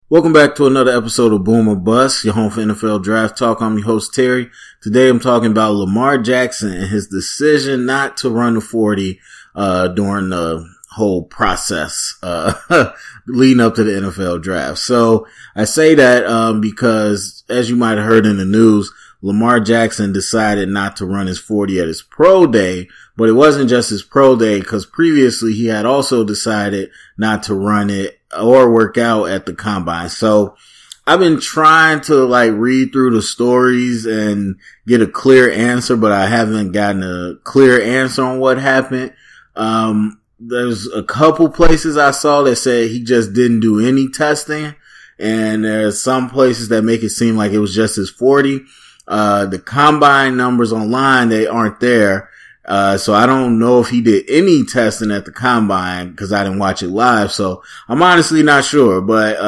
Welcome back to another episode of Boom or Bust, your home for NFL Draft Talk. I'm your host, Terry. Today I'm talking about Lamar Jackson and his decision not to run the 40 during the whole process leading up to the NFL Draft. So I say that because, as you might have heard in the news, Lamar Jackson decided not to run his 40 at his pro day, but it wasn't just his pro day because previously he had also decided not to run it or work out at the combine. So I've been trying to read through the stories and get a clear answer, but I haven't gotten a clear answer on what happened. There's a couple places I saw that said he just didn't do any testing, and there's some places that make it seem like it was just his 40. The combine numbers online, they aren't there. So I don't know if he did any testing at the combine because I didn't watch it live. So I'm honestly not sure, but,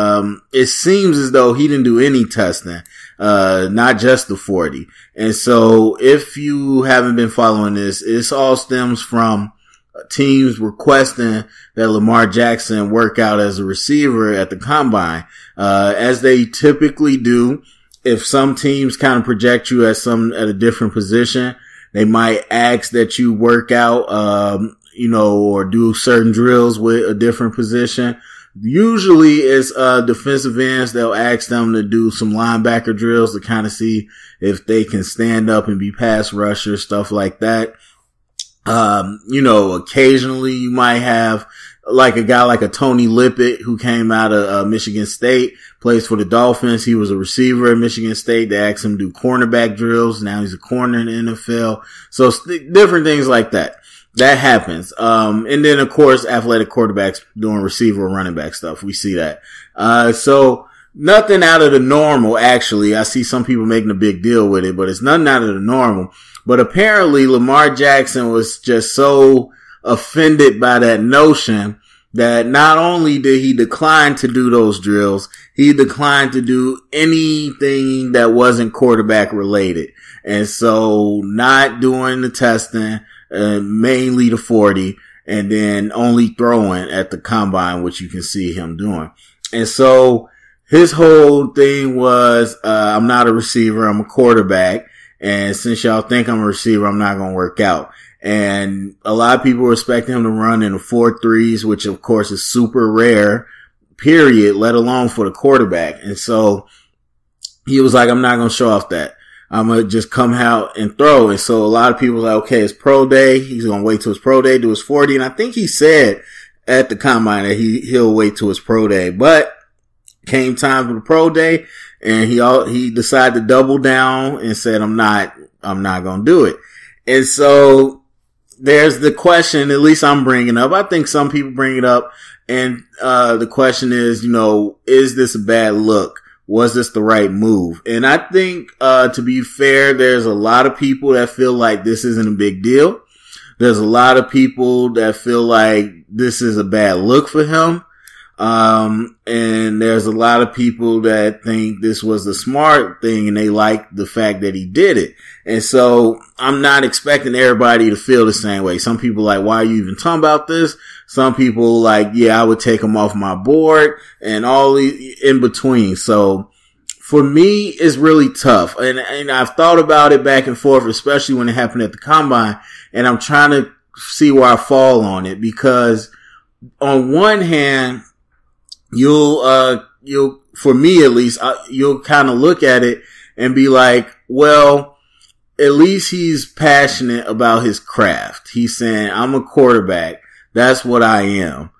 it seems as though he didn't do any testing, not just the 40. And so if you haven't been following this, it all stems from teams requesting that Lamar Jackson work out as a receiver at the combine, as they typically do. If some teams kind of project you at a different position, they might ask that you work out, or do certain drills with a different position. Usually it's, defensive ends. They'll ask them to do some linebacker drills to kind of see if they can stand up and be pass rushers, stuff like that. Occasionally you might have a guy like a Tony Lippett who came out of Michigan State, plays for the Dolphins. He was a receiver at Michigan State. They asked him to do cornerback drills. Now he's a corner in the NFL. So different things like that. That happens. And then of course athletic quarterbacks doing receiver or running back stuff. We see that. So nothing out of the normal, actually. I see some people making a big deal with it, but it's nothing out of the normal. But apparently Lamar Jackson was just so offended by that notion that not only did he decline to do those drills, he declined to do anything that wasn't quarterback related. And so not doing the testing, mainly the 40, and then only throwing at the combine, which you can see him doing. And so his whole thing was, I'm not a receiver, I'm a quarterback. And since y'all think I'm a receiver, I'm not going to work out. And a lot of people expect him to run in the 4.3s, which of course is super rare, period, let alone for the quarterback. And so he was like, I'm not going to show off that. I'm going to just come out and throw. And so a lot of people were like, okay, it's pro day. He's going to wait till his pro day, do his 40. And I think he said at the combine that he'll wait till his pro day, but came time for the pro day and he decided to double down and said, I'm not going to do it. And so there's the question, at least I'm bringing up. I think some people bring it up. And, the question is, is this a bad look? Was this the right move? And I think, to be fair, there's a lot of people that feel like this isn't a big deal. There's a lot of people that feel like this is a bad look for him. And there's a lot of people that think this was the smart thing and they like the fact that he did it. And so I'm not expecting everybody to feel the same way. Some people like, why are you even talking about this? Some people like, yeah, I would take him off my board and all in between. So for me, it's really tough. And I've thought about it back and forth, especially when it happened at the combine. And I'm trying to see where I fall on it because on one hand, you'll for me at least, you'll kind of look at it and be like, well, at least he's passionate about his craft. He's saying, I'm a quarterback. That's what I am.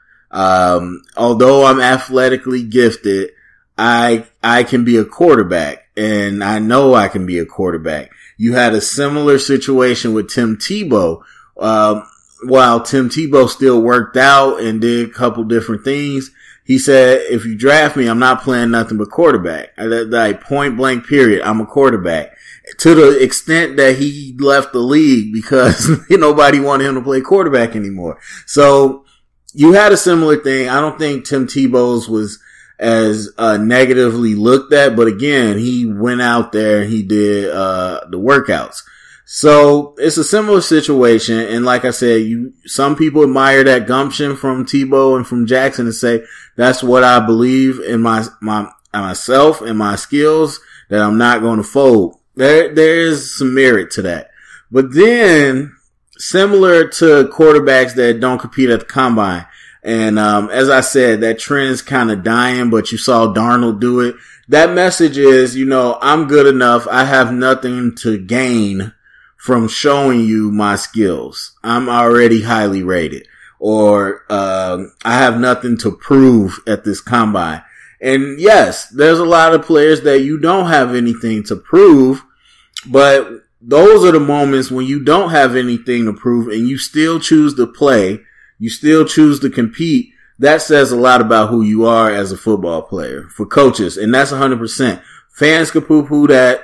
Although I'm athletically gifted, I can be a quarterback and I know I can be a quarterback. You had a similar situation with Tim Tebow. While Tim Tebow still worked out and did a couple different things, he said, if you draft me, I'm not playing nothing but quarterback. Like point blank period, I'm a quarterback. To the extent that he left the league because nobody wanted him to play quarterback anymore. So you had a similar thing. I don't think Tim Tebow's was as negatively looked at, but again, he went out there and he did the workouts. So it's a similar situation. And like I said, some people admire that gumption from Tebow and from Jackson and say, that's what I believe in myself and my skills, that I'm not going to fold. There's some merit to that. But then, similar to quarterbacks that don't compete at the combine, and as I said, that trend's kind of dying, but you saw Darnold do it. That message is, I'm good enough. I have nothing to gain from showing you my skills. I'm already highly rated. Or I have nothing to prove at this combine. And yes, there's a lot of players that you don't have anything to prove, but those are the moments when you don't have anything to prove and you still choose to play, you still choose to compete. That says a lot about who you are as a football player for coaches. And that's 100%. Fans could poo-poo that.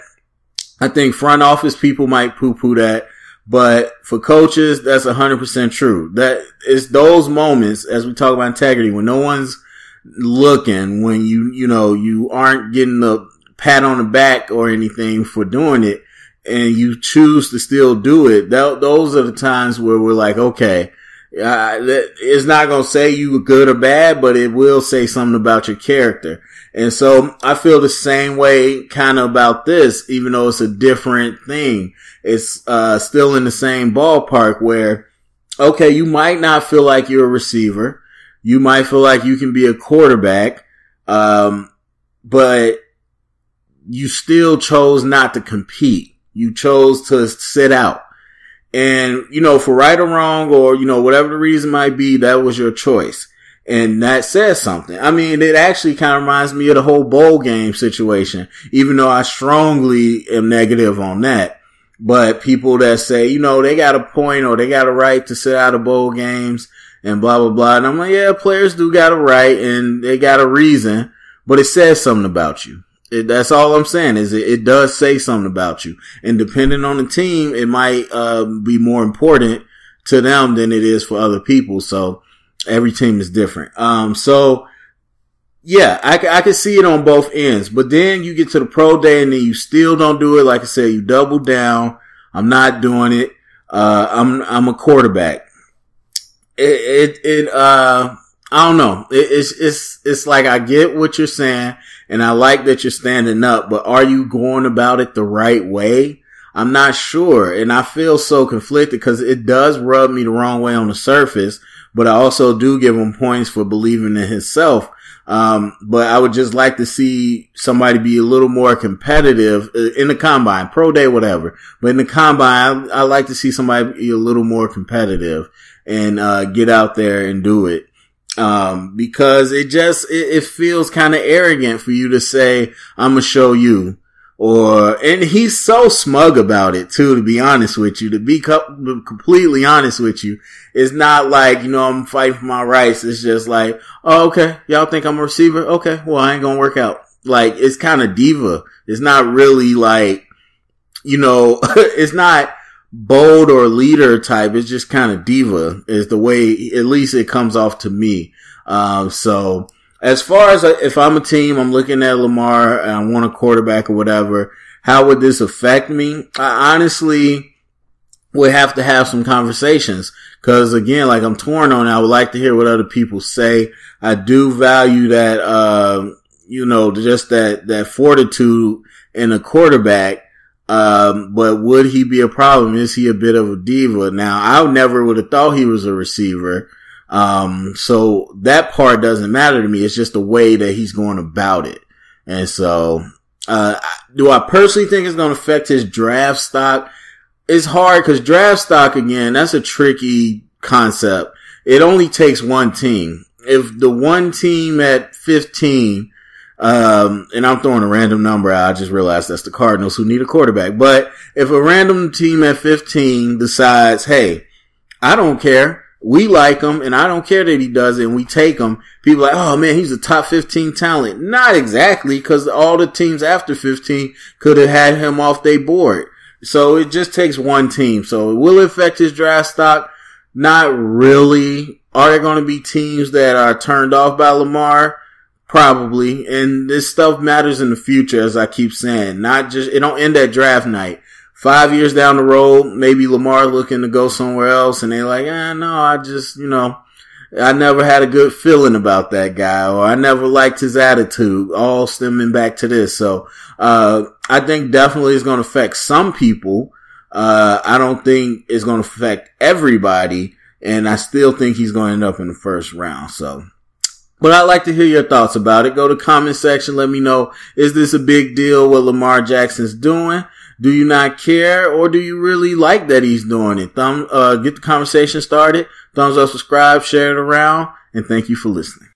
I think front office people might poo-poo that. But for coaches, that's 100% true. That is those moments, as we talk about integrity, when no one's looking, when you aren't getting a pat on the back or anything for doing it, and you choose to still do it. Those are the times where we're like, okay, it's not going to say you were good or bad, but it will say something about your character. And so I feel the same way kind of about this, even though it's a different thing. It's still in the same ballpark where, okay, you might not feel like you're a receiver. You might feel like you can be a quarterback, but you still chose not to compete. You chose to sit out. And, for right or wrong or, whatever the reason might be, that was your choice. And that says something. I mean, it actually kind of reminds me of the whole bowl game situation, even though I strongly am negative on that. But people that say, they got a point or they got a right to sit out of bowl games and blah, blah, blah. And I'm like, yeah, players do got a right and they got a reason, but it says something about you. That's all I'm saying is it does say something about you. And depending on the team, it might be more important to them than it is for other people. So every team is different. So yeah, I can see it on both ends. But then you get to the pro day and then you still don't do it. Like I said, you double down. I'm not doing it. I'm a quarterback. I don't know. It's like I get what you're saying and I like that you're standing up, but are you going about it the right way? I'm not sure. And I feel so conflicted because it does rub me the wrong way on the surface, but I also do give him points for believing in himself. But I would just like to see somebody be a little more competitive in the combine, pro day, whatever. But in the combine, I like to see somebody be a little more competitive and get out there and do it. Because it feels kind of arrogant for you to say, I'm gonna show you. And he's so smug about it too, to be honest with you, to be completely honest with you. It's not like, I'm fighting for my rights. It's just like, oh, okay. Y'all think I'm a receiver? Okay. Well, I ain't gonna work out. Like, it's kind of diva. It's not really like, it's not bold or leader type. It's just kind of diva is the way, at least it comes off to me. So as far as if I'm a team, I'm looking at Lamar and I want a quarterback or whatever, how would this affect me? I honestly would have to have some conversations because again, like I'm torn on it. I would like to hear what other people say. I do value that, just that fortitude in a quarterback. But would he be a problem? Is he a bit of a diva? Now, I never would have thought he was a receiver. So that part doesn't matter to me. It's just the way that he's going about it. And so, do I personally think it's going to affect his draft stock? It's hard because draft stock, again, that's a tricky concept. It only takes one team. If the one team at 15, and I'm throwing a random number out, I just realized that's the Cardinals who need a quarterback. But if a random team at 15 decides, hey, I don't care, we like him, and I don't care that he does it, and we take him, people are like, oh man, he's a top 15 talent. Not exactly, because all the teams after 15 could have had him off their board. So it just takes one team. So will it affect his draft stock? Not really. Are there going to be teams that are turned off by Lamar? Probably. And this stuff matters in the future, as I keep saying. Not just, it don't end at draft night. 5 years down the road, maybe Lamar looking to go somewhere else and they're like, no, I just, I never had a good feeling about that guy, or I never liked his attitude, all stemming back to this. So, I think definitely it's going to affect some people. I don't think it's going to affect everybody, and I still think he's going to end up in the first round. So, but I'd like to hear your thoughts about it. Go to the comment section. Let me know, is this a big deal what Lamar Jackson's doing? Do you not care, or do you really like that he's doing it? Get the conversation started. Thumbs up, subscribe, share it around, and thank you for listening.